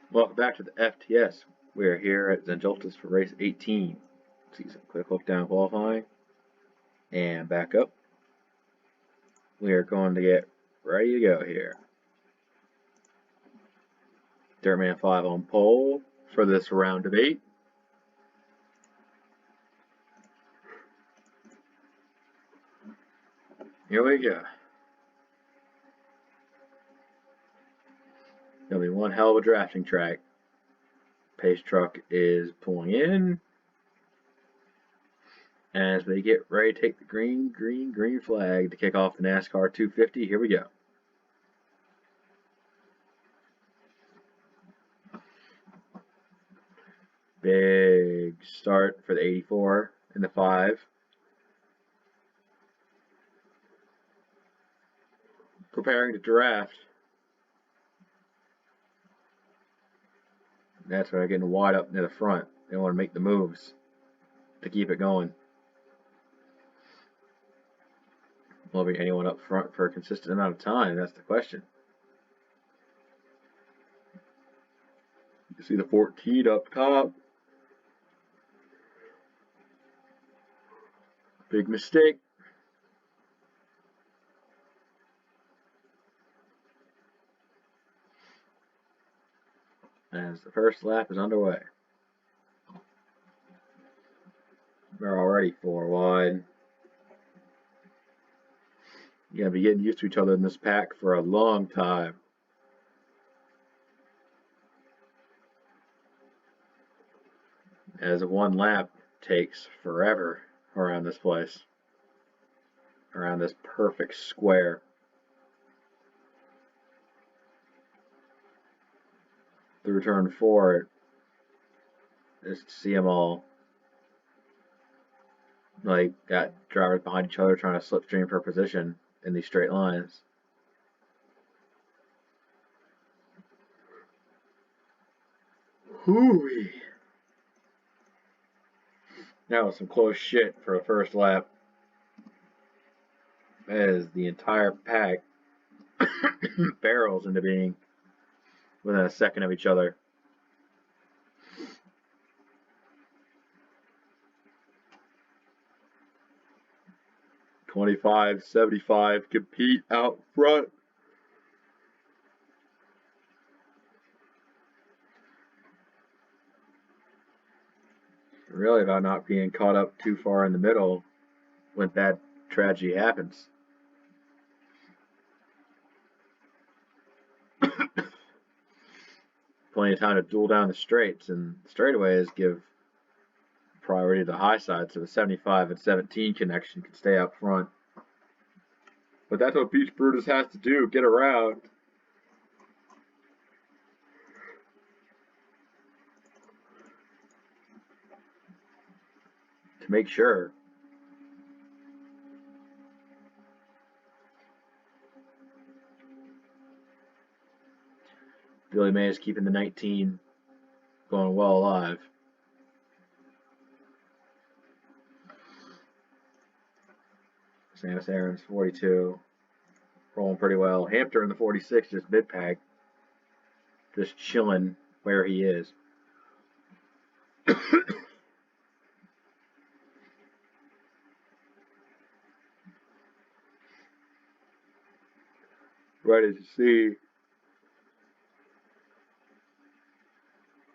Welcome back to the FTS. We are here at ZenJoltis for race 18. See some quick look down qualifying and back up. We are going to get ready to go here. Dirtman 5 on pole for this round of 8. Here we go. Gonna be one hell of a drafting track. Pace truck is pulling in. As they get ready to take the green flag to kick off the NASCAR 250, here we go. Big start for the 84 and the 5. Preparing to draft. That's why they're getting wide up near the front. They want to make the moves to keep it going. Will there be anyone up front for a consistent amount of time? That's the question. You can see the 14 up top. Big mistake. As the first lap is underway. We're already 4 wide. You're going to be getting used to each other in this pack for a long time. As one lap takes forever around this place. Around this perfect square. Through turn 4, just see them all like got drivers behind each other trying to slipstream for position in these straight lines. Hooey. That was some close shit for a first lap. As the entire pack barrels into being within a second of each other. $25.75 compete out front. Really about not being caught up too far in the middle when bad tragedy happens. Plenty of time to duel down the straights, and straightaways give priority to the high side, so the 75 and 17 connection can stay up front. But that's what Beach Brutus has to do, get around. To make sure. Billy May is keeping the 19 going well alive. Samus Aarons 42 rolling pretty well. Hampton in the 46 just mid-pack, just chilling where he is. Ready to see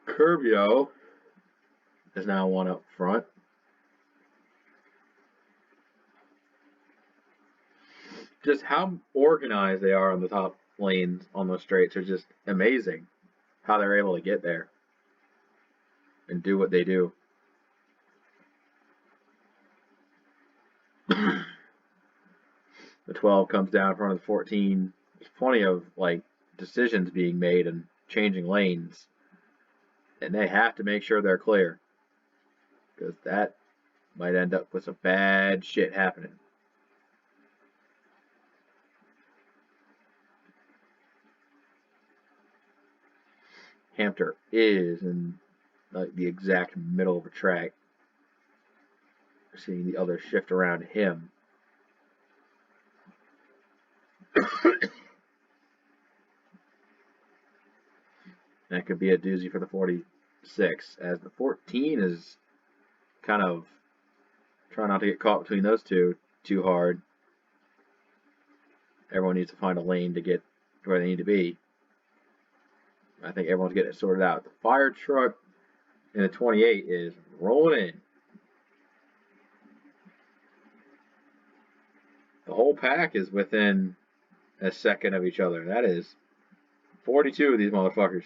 Curbio is now one up front. Just how organized they are on the top lanes on those straights are just amazing. How they're able to get there and do what they do. The 12 comes down in front of the 14. There's plenty of decisions being made and changing lanes. And they have to make sure they're clear. Because that might end up with some bad shit happening. Hampton is in the exact middle of a track. We're seeing the other shift around him. That could be a doozy for the 46, as the 14 is kind of trying not to get caught between those two too hard. Everyone needs to find a lane to get where they need to be. I think everyone's getting it sorted out. The fire truck in the 28 is rolling in. The whole pack is within a second of each other. That is 42 of these motherfuckers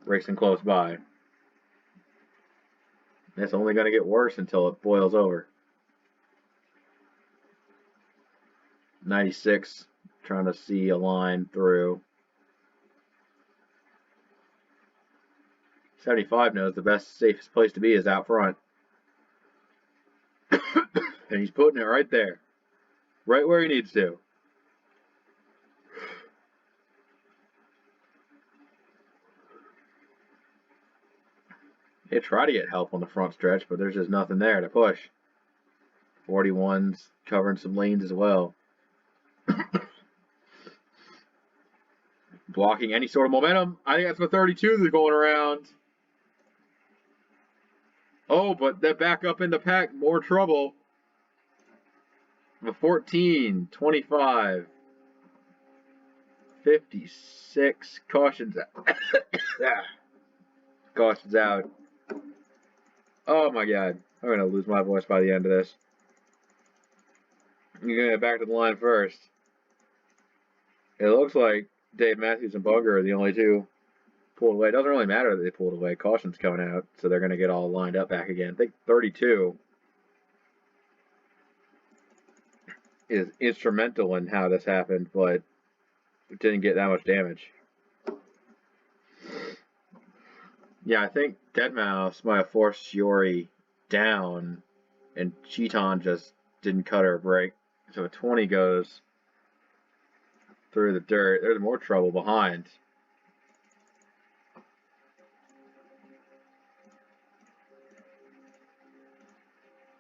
racing close by. It's only going to get worse until it boils over. 96 trying to see a line through. 75 knows the best, safest place to be is out front. And he's putting it right there. Right where he needs to. They try to get help on the front stretch, but there's just nothing there to push. 41's covering some lanes as well. Blocking any sort of momentum. I think that's the 32 that's going around. Oh, but that back up in the pack, more trouble. The 14, 25, 56, cautions out. Cautions out. Oh my god. I'm going to lose my voice by the end of this. You're going to get back to the line first. It looks like Dave Matthews and Bunker are the only two pulled away. It doesn't really matter that they pulled away. Caution's coming out, so they're going to get all lined up back again. I think 32 is instrumental in how this happened, but it didn't get that much damage. Yeah, I think Deadmau5 might have forced Shiori down, and Cheeton just didn't cut her brake. So a 20 goes through the dirt. There's more trouble behind.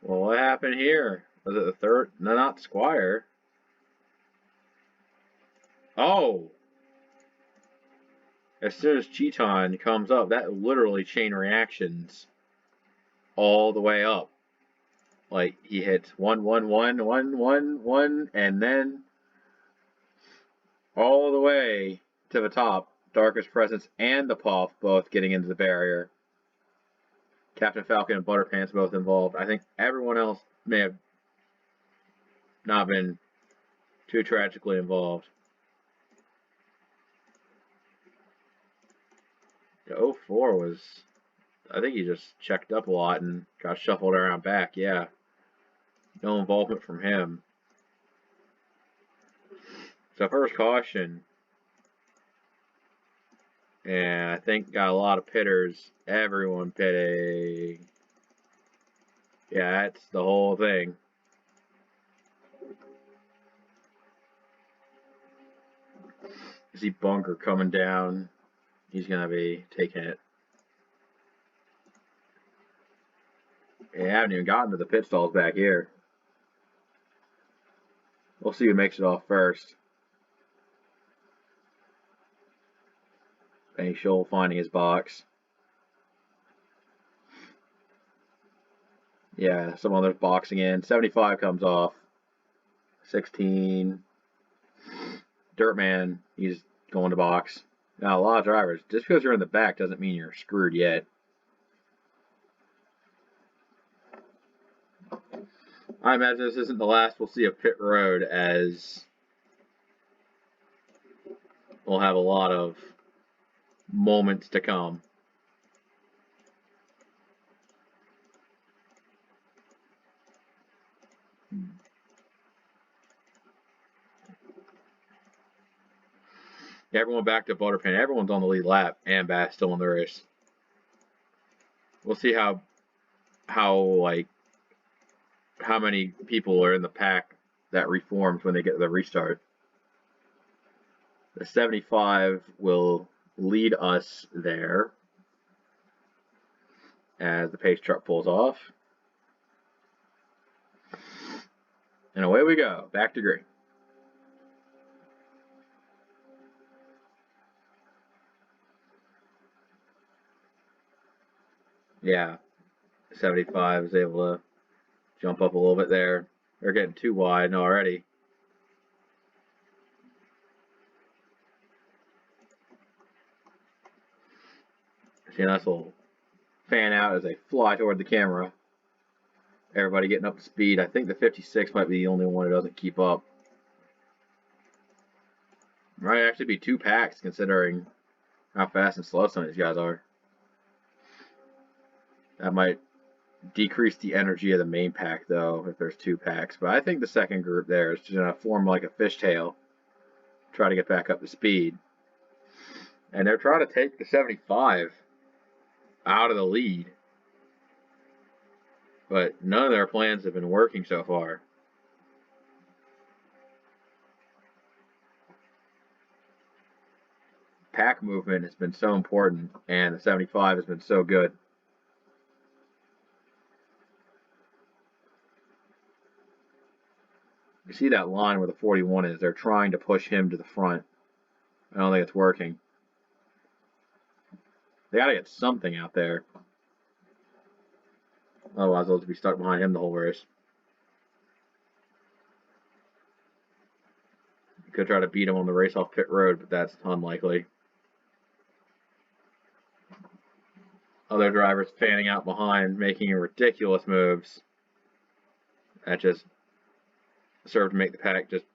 Well, what happened here? Was it the third? No, not Squire. Oh! As soon as Cheeton comes up, that literally chain reactions all the way up. Like, he hits 1, 1, 1, 1, 1, 1, and then all the way to the top. Darkest Presence and the Puff both getting into the barrier. Captain Falcon and Butterpants both involved. I think everyone else may have not been too tragically involved. The 04 was, I think he just checked up a lot and got shuffled around back, yeah. No involvement from him. So first caution. And I think got a lot of pitters. Everyone pitting. Yeah, that's the whole thing. You see Bunker coming down. He's going to be taking it. Yeah, I haven't even gotten to the pit stalls back here. We'll see who makes it off first. Benny Scholl finding his box. Yeah, some others boxing in. 75 comes off. 16. Dirtman, he's going to box. Now, a lot of drivers, just because you're in the back doesn't mean you're screwed yet. I imagine this isn't the last we'll see of pit road, as we'll have a lot of moments to come. Everyone back to Butterpan. Everyone's on the lead lap, and Bass still in the race. We'll see how many people are in the pack that reforms when they get the restart. The 75 will lead us there as the pace truck pulls off. And away we go, back to green. Yeah, 75 is able to jump up a little bit there. They're getting too wide already. See a nice little fan out as they fly toward the camera. Everybody getting up to speed. I think the 56 might be the only one who doesn't keep up. Might actually be 2 packs considering how fast and slow some of these guys are. That might decrease the energy of the main pack though if there's 2 packs. But I think the second group there is just going to form like a fishtail. Try to get back up to speed. And they're trying to take the 75 out of the lead. But none of their plans have been working so far. Pack movement has been so important, and the 75 has been so good. You see that line where the 41 is. They're trying to push him to the front. I don't think it's working. They got to get something out there. Otherwise, they'll just be stuck behind him the whole race. You could try to beat him on the race off pit road, but that's unlikely. Other drivers fanning out behind, making ridiculous moves. That just served to make the pack just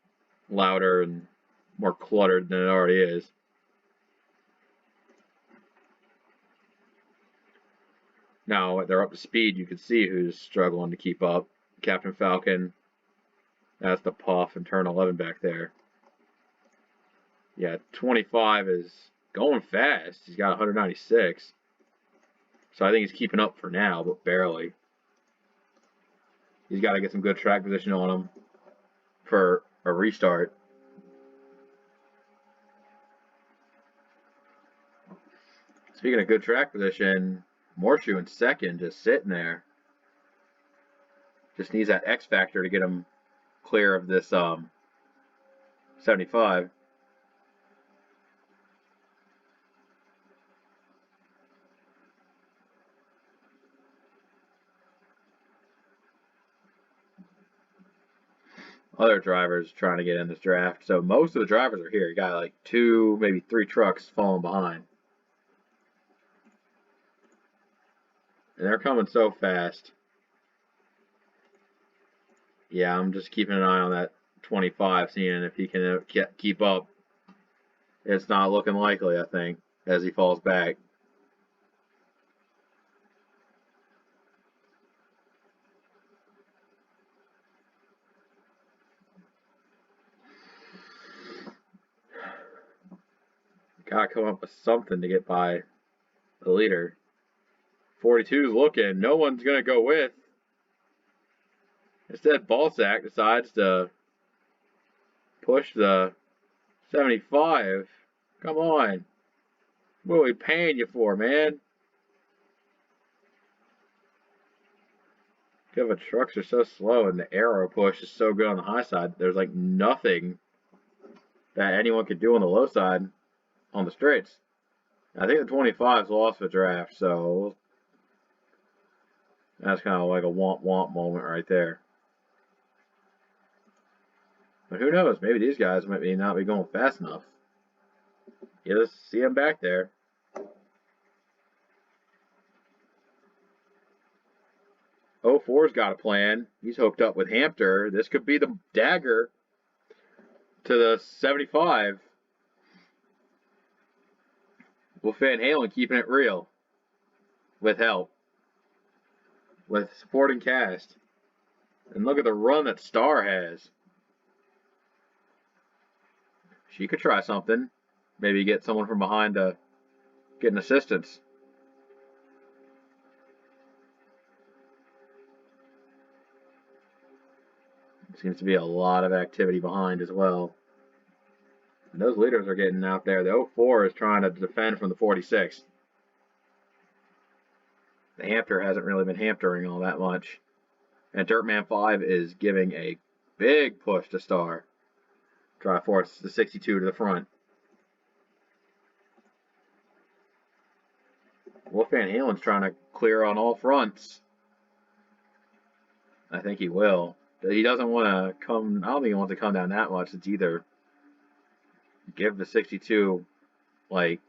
louder and more cluttered than it already is. Now they're up to speed. You can see who's struggling to keep up. Captain Falcon. That's the Puff and turn 11 back there. Yeah, 25 is going fast. He's got 196. So I think he's keeping up for now, but barely. He's got to get some good track position on him for a restart. Speaking of good track position, Morshu in second, just sitting there. Just needs that X factor to get him clear of this 75. Other drivers trying to get in this draft. So most of the drivers are here. You got like 2, maybe 3 trucks falling behind. And they're coming so fast. Yeah, I'm just keeping an eye on that 25, seeing if he can keep up. It's not looking likely, I think, as he falls back. Gotta come up with something to get by the leader. 42's looking. No one's gonna go with. Instead, Ballsack decides to push the 75. Come on. What are we paying you for, man? The trucks are so slow and the aero push is so good on the high side. There's like nothing that anyone could do on the low side on the straights. I think the 25's lost the draft, so that's kind of like a womp moment right there. But who knows? Maybe these guys might not be going fast enough. You just see them back there. Oh, 04's got a plan. He's hooked up with Hampter. This could be the dagger to the 75. With Van Halen keeping it real. With help. With supporting cast. And look at the run that Star has. She could try something. Maybe get someone from behind to get an assistance. Seems to be a lot of activity behind as well. And those leaders are getting out there. The 04 is trying to defend from the 46. The Hampter hasn't really been hampering all that much. And Dirtman 5 is giving a big push to Star. Try to force the 62 to the front. Wolf Van Halen's trying to clear on all fronts. I think he will. But he doesn't want to come. I don't think he wants to come down that much. It's either give the 62 like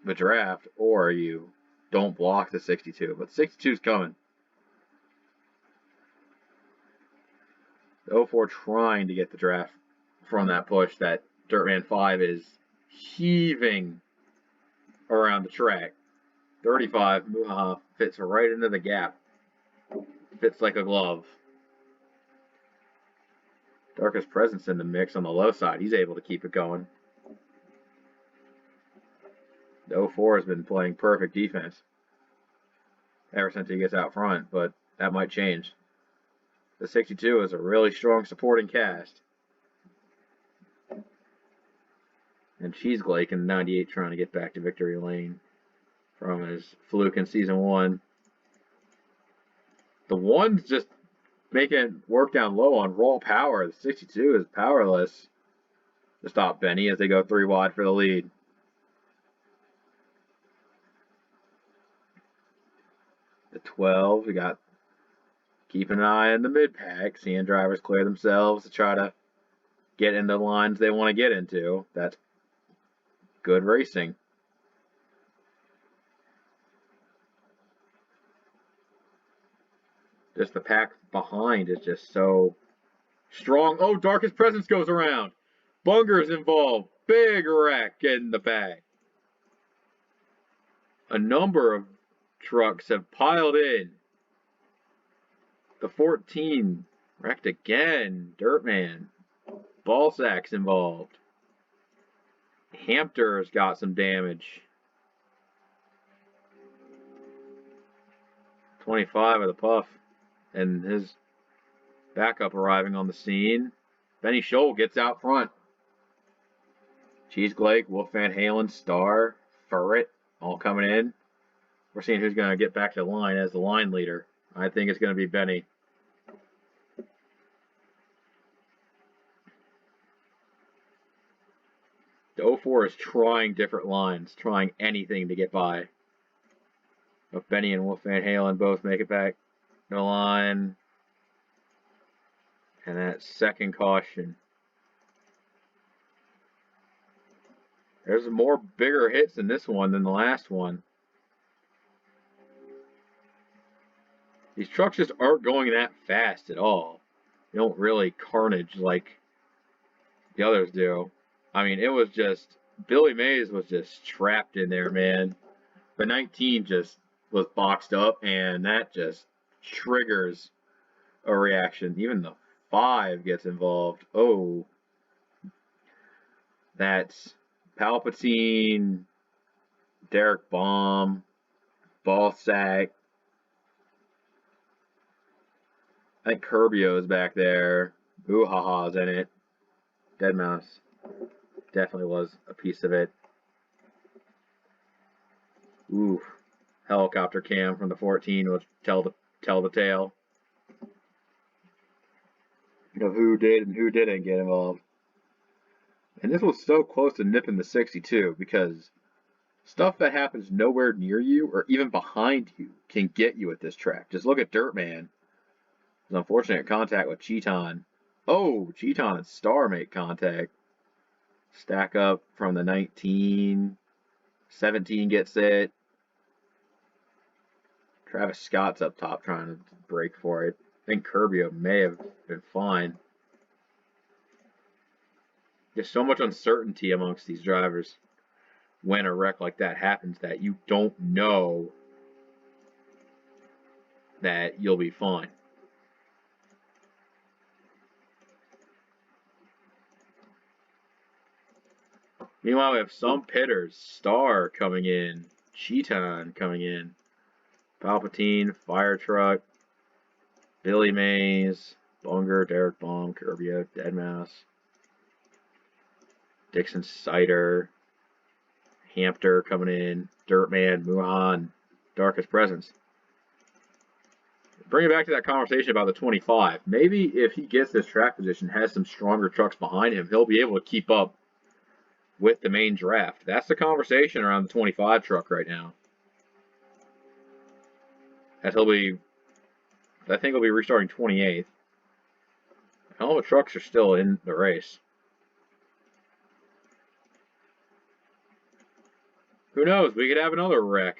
the draft, or you don't block the 62. But 62 is coming. The 04 trying to get the draft from that push. That Dirtman 5 is heaving around the track. 35, Muha fits right into the gap. Fits like a glove. Darkest Presence in the mix on the low side. He's able to keep it going. The 04 has been playing perfect defense ever since he gets out front, but that might change. The 62 is a really strong supporting cast. And Cheeseglake in 98 trying to get back to victory lane from his fluke in season 1. The 1's just making work down low on raw power. The 62 is powerless to stop Benny as they go 3 wide for the lead. The 12, we got keeping an eye on the mid-pack, seeing drivers clear themselves to try to get in the lines they want to get into. That's good racing. Just the pack behind is just so strong. Oh, Darkest Presence goes around. Bunger's involved. Big wreck in the back. A number of trucks have piled in. The 14 wrecked again. Dirtman. Ballsack's involved. Hampter's got some damage. 25 of the Puff and his backup arriving on the scene. Benny Scholl gets out front. Cheeseglake, Wolf Van Halen, Star, Furret, all coming in. We're seeing who's going to get back to the line as the line leader. I think it's going to be Benny. The 04 is trying different lines, trying anything to get by. If Benny and Wolf Van Halen both make it back to the line. And that second caution. There's more bigger hits in this one than the last one. These trucks just aren't going that fast at all. They don't really carnage like the others do. I mean, it was just, Billy Mays was just trapped in there, man. The 19 just was boxed up, and that just triggers a reaction. Even the 5 gets involved. Oh. That's Palpatine, Derek Baum, Ballsack. I think Curbio's back there. Ooh ha ha's in it. Deadmau5 definitely was a piece of it. Ooh, helicopter cam from the 14 would tell the tale of who did and who didn't get involved. And this was so close to nipping the 62 because stuff that happens nowhere near you or even behind you can get you at this track. Just look at Dirtman. His unfortunate contact with Cheeton. Oh, Cheeton and Star make contact. Stack up from the 19. 17 gets it. Travis Scott's up top trying to break for it. I think Curbio may have been fine. There's so much uncertainty amongst these drivers when a wreck like that happens that you don't know that you'll be fine. Meanwhile, we have some pitters. Star coming in. Cheeton coming in. Palpatine, Fire Truck, Billy Mays, Bunger, Derek Baum, Curbio, Deadmau5, Dixon Cider, Hampter coming in, Dirtman, Muhan, Darkest Presence. Bring it back to that conversation about the 25. Maybe if he gets this track position, has some stronger trucks behind him, he'll be able to keep up with the main draft. That's the conversation around the 25 truck right now. as I think he'll be restarting 28th. All the trucks are still in the race. Who knows? We could have another wreck.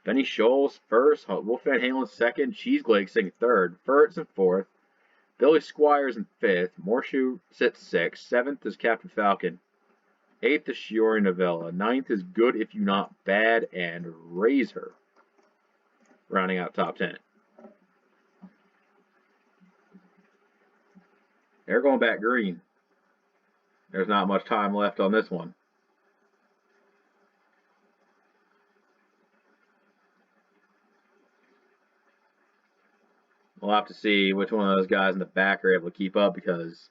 Benny Scholes first, Wolf Van Halen second, Cheeseglagsing third, Furtz in fourth, Billy Squires in fifth, Morshoe sits sixth, seventh is Captain Falcon, eighth is Shiori Novella, ninth is Good If You Not Bad, and Razor, rounding out top 10. They're going back green. There's not much time left on this one. We'll have to see which one of those guys in the back are able to keep up, because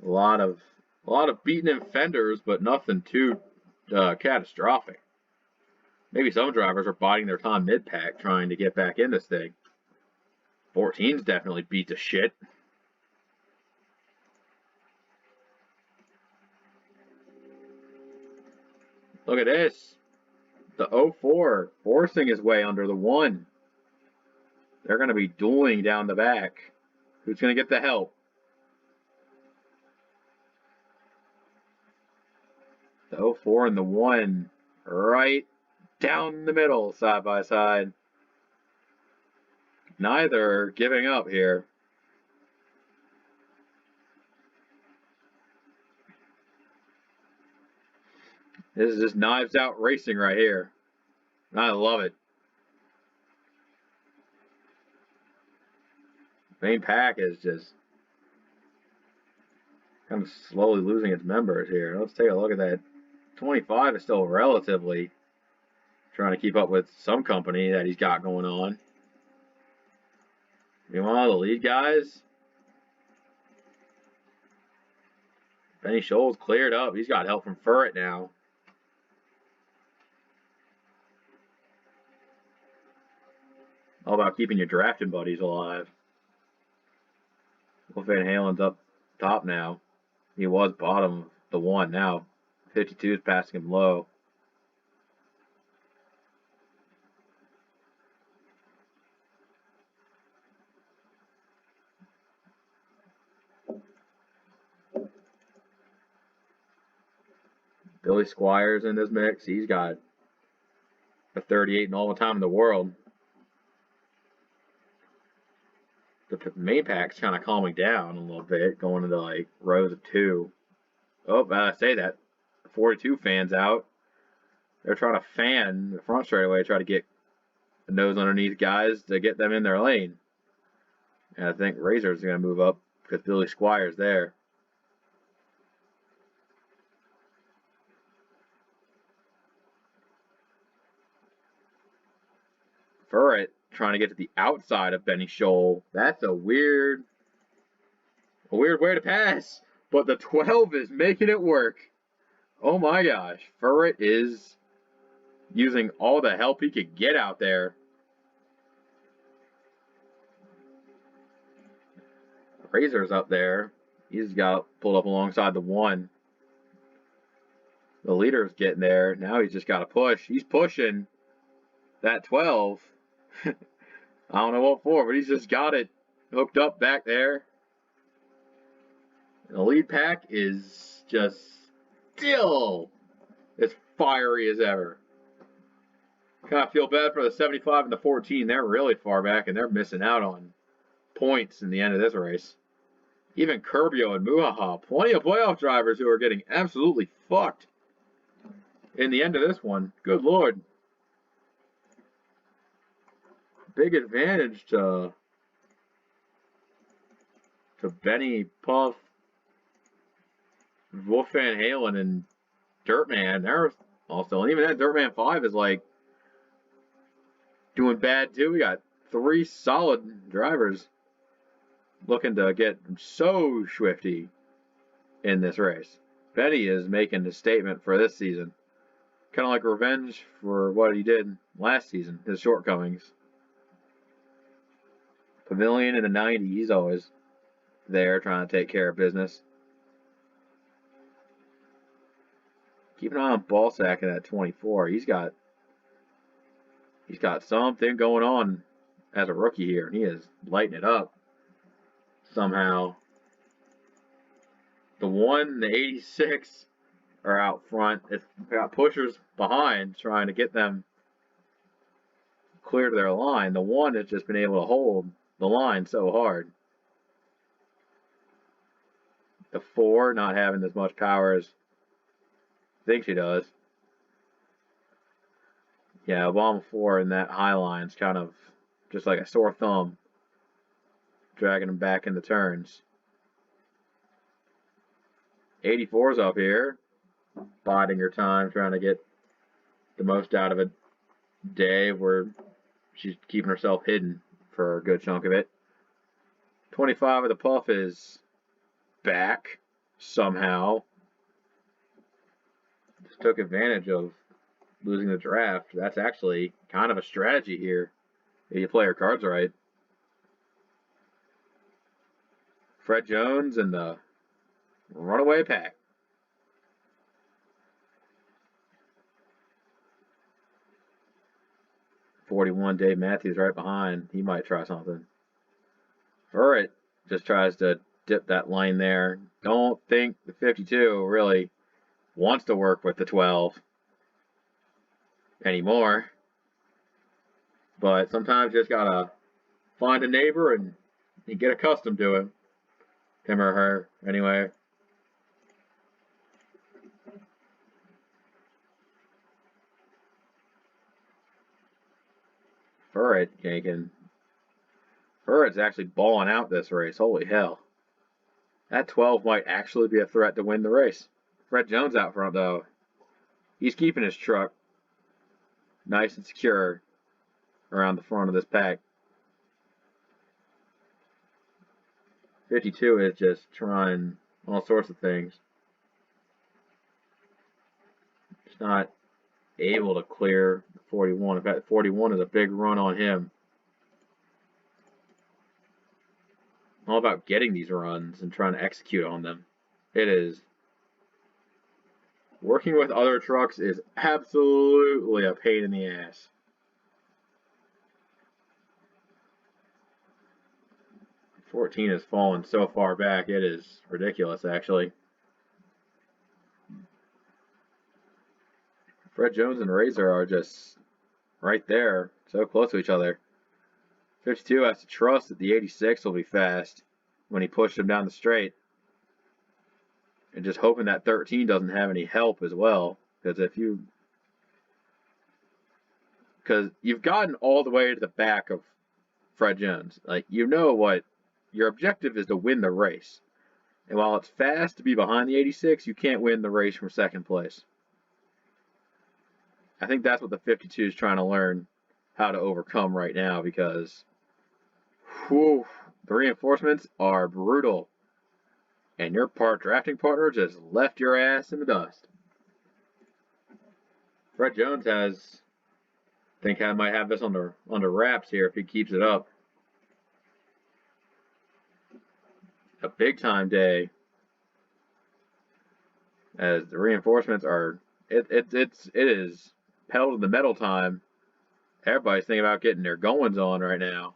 a lot of beaten in fenders, but nothing too catastrophic. Maybe some drivers are biding their time mid-pack trying to get back in this thing. 14's definitely beat to shit. Look at this. The 04 forcing his way under the 1. They're going to be dueling down the back. Who's going to get the help? The 04 and the 1 right down the middle, side by side. Neither giving up here. This is just knives out racing right here. I love it. Main pack is just kind of slowly losing its members here. Let's take a look at that. 25 is still relatively trying to keep up with some company that he's got going on. Meanwhile, the lead guys, Benny Scholes cleared up. He's got help from Furret now. All about keeping your drafting buddies alive. Wolf Van Halen's up top now. He was bottom of the 1 now. 52 is passing him low. Billy Squires in this mix. He's got a 38 and all the time in the world. The main pack's kind of calming down a little bit, going into like rows of 2. Oh, I say that. 42 fans out. They're trying to fan the front straightaway, try to get the nose underneath guys to get them in their lane. And I think Razor's going to move up because Billy Squire's there. Furret trying to get to the outside of Benny Scholl. That's a weird way to pass. But the 12 is making it work. Oh my gosh. Furret is using all the help he could get out there. Razor's up there. He's got pulled up alongside the 1. The leader's getting there. Now he's just got to push. He's pushing that 12. I don't know what for, but he's just got it hooked up back there. The lead pack is just still as fiery as ever. Kind of feel bad for the 75 and the 14. They're really far back, and they're missing out on points in the end of this race. Even Curbio and Muhaha, plenty of playoff drivers who are getting absolutely fucked in the end of this one. Good Lord. Big advantage to Benny, Puff, Wolf Van Halen, and Dirtman. They're also, and even that Dirtman 5 is like doing bad too. We got 3 solid drivers looking to get so swifty in this race. Benny is making a statement for this season. Kind of like revenge for what he did last season, his shortcomings. Pavilion in the 90s, he's always there trying to take care of business. Keep an eye on Ballsack at 24. He's got something going on as a rookie here, and he is lighting it up somehow. The 1 and the 86 are out front. It's got pushers behind trying to get them clear to their line. The 1 has just been able to hold the line so hard. The 4 not having as much power as I think she does. Yeah, Obama 4 in that high line is kind of just like a sore thumb, dragging him back into turns. 84's up here, biding her time, trying to get the most out of a day where she's keeping herself hidden for a good chunk of it. 25 of the Puff is back somehow. Just took advantage of losing the draft. That's actually kind of a strategy here if you play your cards right. Fred Jones and the runaway pack. .41 Dave Matthews right behind. He might try something. Furret just tries to dip that line there. Don't think the 52 really wants to work with the 12 anymore. But sometimes you just gotta find a neighbor and you get accustomed to him. Him or her, anyway. Furret yanking. Furret's actually balling out this race. Holy hell. That 12 might actually be a threat to win the race. Fred Jones out front, though. He's keeping his truck nice and secure around the front of this pack. 52 is just trying all sorts of things. Just not able to clear 41. In fact, 41 is a big run on him. All about getting these runs and trying to execute on them. It is. Working with other trucks is absolutely a pain in the ass. .14 has fallen so far back, it is ridiculous, actually. Fred Jones and Razor are just right there, so close to each other. 52 has to trust that the 86 will be fast when he pushed him down the straight. And just hoping that 13 doesn't have any help as well. Because you've gotten all the way to the back of Fred Jones. Like, you know what your objective is, to win the race. And while it's fast to be behind the 86, you can't win the race from second place. I think that's what the 52 is trying to learn how to overcome right now, because the reinforcements are brutal. And your drafting partner just left your ass in the dust. Fred Jones might have this under wraps here if he keeps it up. A big time day, as the reinforcements are. It is pedal to the metal time. Everybody's thinking about getting their goings on right now.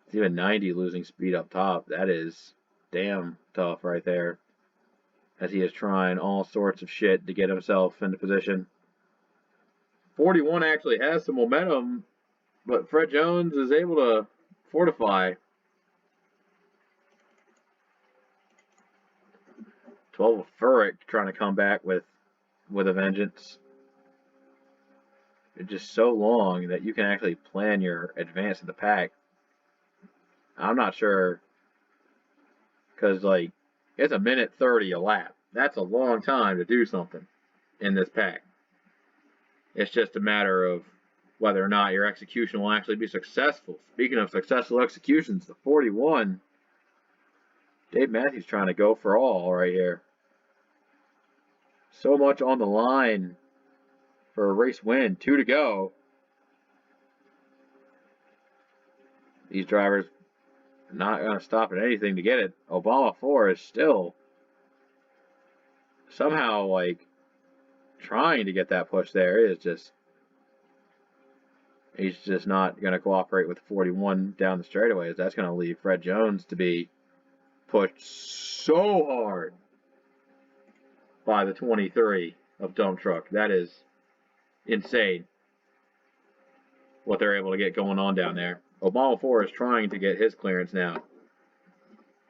It's even 90 losing speed up top. That is damn tough right there, as he is trying all sorts of shit to get himself into position. 41 actually has some momentum, but Fred Jones is able to fortify. 12 of Furret trying to come back with a vengeance. It's just so long that you can actually plan your advance in the pack. I'm not sure, because like it's a minute 30 a lap. That's a long time to do something in this pack. It's just a matter of whether or not your execution will actually be successful. Speaking of successful executions, the 41, Dave Matthews trying to go for all right here. So much on the line for a race win. 2 to go. These drivers Not going to stop at anything to get it. Obama 4 is still somehow like trying to get that push there. He's just not going to cooperate with 41 down the straightaways. That's going to leave Fred Jones to be pushed so hard by the 23 of Dump Truck. That is insane what they're able to get going on down there. Obama 4 is trying to get his clearance now.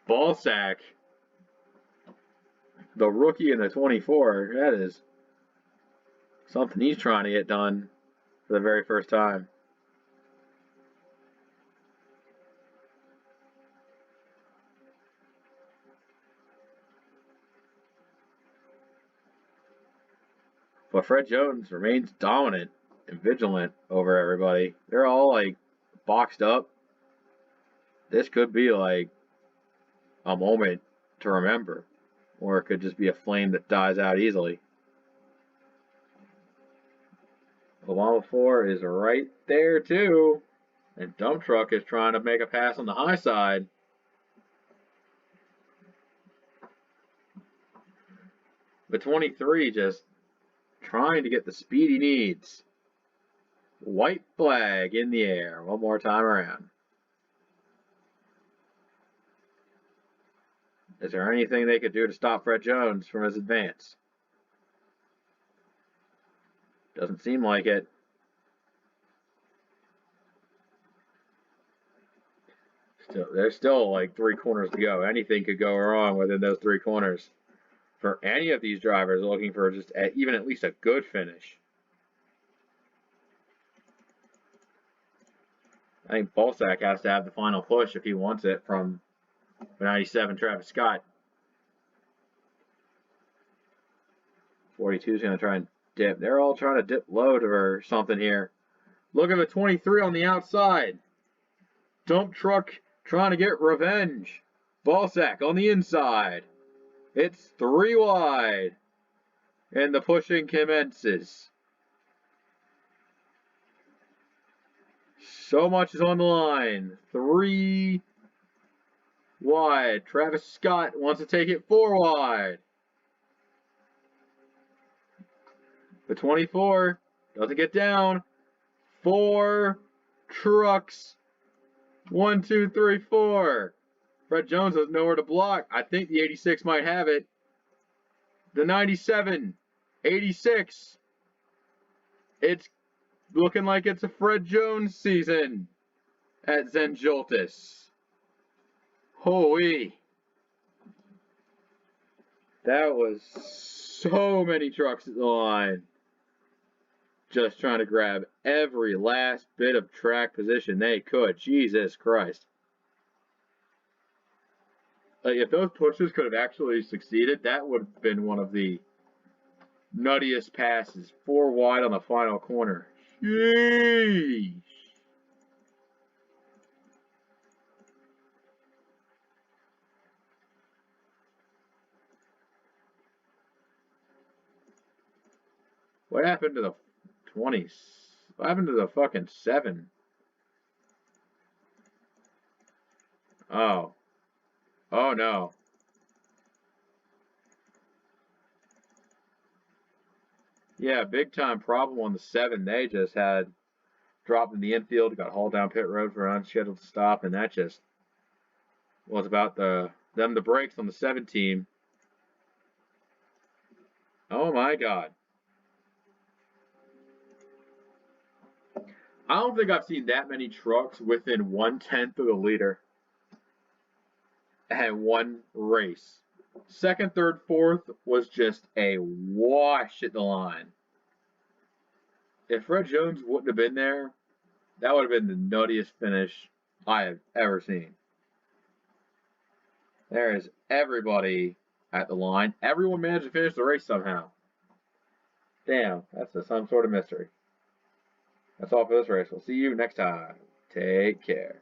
Ballsack, the rookie in the 24, that is something he's trying to get done for the very first time. But Fred Jones remains dominant and vigilant over everybody. They're all like boxed up. This could be like a moment to remember, or it could just be a flame that dies out easily. Obama 4 is right there too, and Dump Truck is trying to make a pass on the high side. The 23 just trying to get the speed he needs. White flag in the air one more time around. Is there anything they could do to stop Fred Jones from his advance? Doesn't seem like it. There's still like 3 corners to go. Anything could go wrong within those 3 corners for any of these drivers looking for just even at least a good finish. I think Ballsack has to have the final push if he wants it from the 97 Travis Scott. 42 is going to try and dip. They're all trying to dip low or something here. Look at the 23 on the outside. Dump Truck trying to get revenge. Ballsack on the inside. It's 3 wide. And the pushing commences. So much is on the line. 3 wide. Travis Scott wants to take it 4 wide. The 24 doesn't get down. 4 trucks. 1, 2, 3, 4. Fred Jones has nowhere to block. I think the 86 might have it. The 97, 86. It's looking like it's a Fred Jones season at ZenJoltis. Holy. That was so many trucks at the line. Just trying to grab every last bit of track position they could. Jesus Christ. Like, if those pushes could have actually succeeded, that would have been one of the nuttiest passes. 4 wide on the final corner. Sheesh. What happened to the 20s? What happened to the fucking 7? Oh. Oh no. Yeah, big time problem on the 7. They just had dropped in the infield, got hauled down pit road for an unscheduled stop, and that just was about the brakes on the 7 team. Oh my God. I don't think I've seen that many trucks within 1/10 of the leader at one race. Second, third, fourth was just a wash at the line. If Fred Jones wouldn't have been there, that would have been the nuttiest finish I have ever seen. There is everybody at the line. Everyone managed to finish the race somehow. Damn, that's some sort of mystery. That's all for this race. We'll see you next time. Take care.